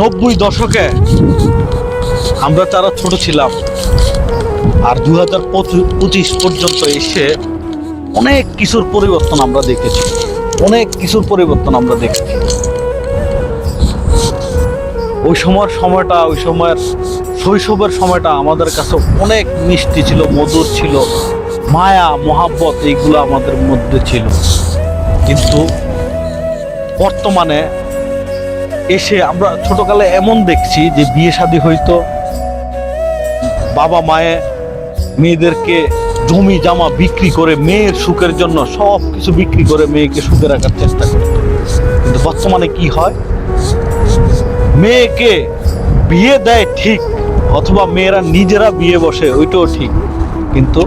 90 দশকে আমরা যারা ছোট ছিলাম আর 2025 পর্যন্ত এসে অনেক কিছুর পরিবর্তন আমরা দেখেছি, অনেক কিছুর পরিবর্তন আমরা দেখেছি। ওই সময়ের শৈশবের সময়টা আমাদের কাছে অনেক মিষ্টি ছিল, মধুর ছিল, মায়া মহাব্বত এইগুলো আমাদের মধ্যে ছিল। কিন্তু বর্তমানে এসে আমরা ছোটকালে এমন দেখছি যে বিয়ে শাদী হইতো, বাবা মায়ে মেয়েদেরকে জমি জামা বিক্রি করে মেয়ের সুখের জন্য সব কিছু বিক্রি করে মেয়েকে সুখে রাখার চেষ্টা করে। কিন্তু বর্তমানে কি হয়, মেয়েকে বিয়ে দেয় ঠিক, অথবা মেয়েরা নিজেরা বিয়ে বসে, ওইটাও ঠিক, কিন্তু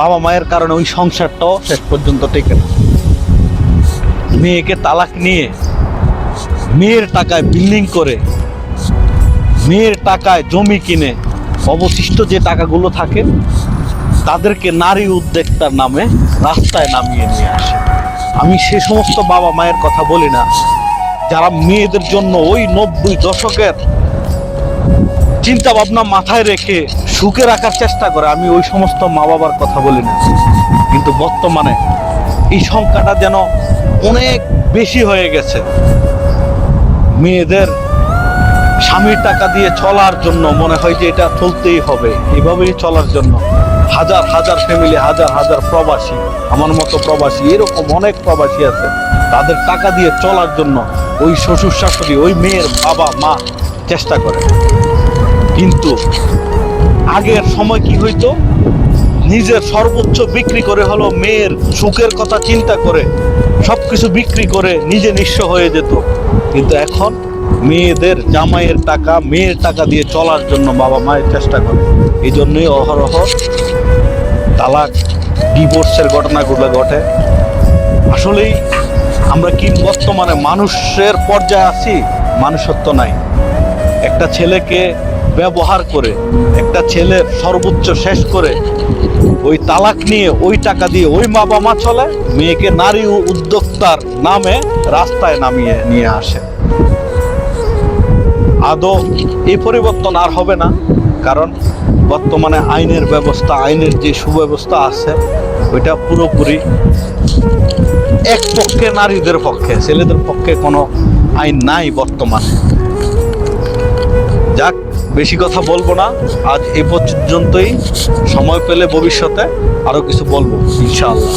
বাবা মায়ের কারণে ওই সংসারটাও শেষ পর্যন্ত টেকে না। মেয়েকে তালাক নিয়ে মেয়ের টাকায় বিল্ডিং করে, মেয়ের টাকায় জমি কিনে অবশিষ্ট যে টাকাগুলো থাকে তাদেরকে নারী উদ্যোক্তার নামে রাস্তায় নামিয়ে নিয়ে আসে। আমি সে সমস্ত বাবা মায়ের কথা বলি না যারা মেয়েদের জন্য ওই 90 দশকের চিন্তা ভাবনা মাথায় রেখে সুখে রাখার চেষ্টা করে, আমি ওই সমস্ত মা বাবার কথা বলি না। কিন্তু বর্তমানে এই সংখ্যাটা যেন অনেক বেশি হয়ে গেছে। মেয়েদের স্বামীর টাকা দিয়ে চলার জন্য মনে হয় যে এটা চলতেই হবে, এভাবেই চলার জন্য হাজার হাজার ফ্যামিলি, হাজার হাজার প্রবাসী, আমার মতো প্রবাসী, এরকম অনেক প্রবাসী আছে, তাদের টাকা দিয়ে চলার জন্য ওই শ্বশুর শাশুড়ি, ওই মেয়ের বাবা মা চেষ্টা করে। কিন্তু আগের সময় কি হইতো, নিজের সর্বোচ্চ বিক্রি করে হলো মেয়ের সুখের কথা চিন্তা করে সবকিছু বিক্রি করে নিজে নিঃস্ব হয়ে যেত। কিন্তু এখন মেয়েদের জামাইয়ের টাকা, মেয়ের টাকা দিয়ে চলার জন্য বাবা মায়ের চেষ্টা করে। এই জন্যই অহরহ তালাক, ডিভোর্সের ঘটনাগুলো ঘটে। আসলেই আমরা কি বর্তমানে মানুষের পর্যায়ে আছি? মানুষত্ব নাই। একটা ছেলেকে ব্যবহার করে, একটা ছেলের সর্বোচ্চ শেষ করে ওই তালাক নিয়ে ওই টাকা দিয়ে ওই বাবা মা চলে, মেয়েকে নারী উদ্যোক্তার নামে রাস্তায় নামিয়ে নিয়ে আসে। আদৌ এই পরিবর্তন আর হবে না, কারণ বর্তমানে আইনের ব্যবস্থা, আইনের যে সুব্যবস্থা আছে ওইটা পুরোপুরি এক পক্ষে, নারীদের পক্ষে, ছেলেদের পক্ষে কোনো আইন নাই বর্তমানে। যাক, বেশি কথা বলবো না, আজ এই পর্যন্তই। সময় পেলে ভবিষ্যতে আরো কিছু বলবো ইনশাআল্লাহ।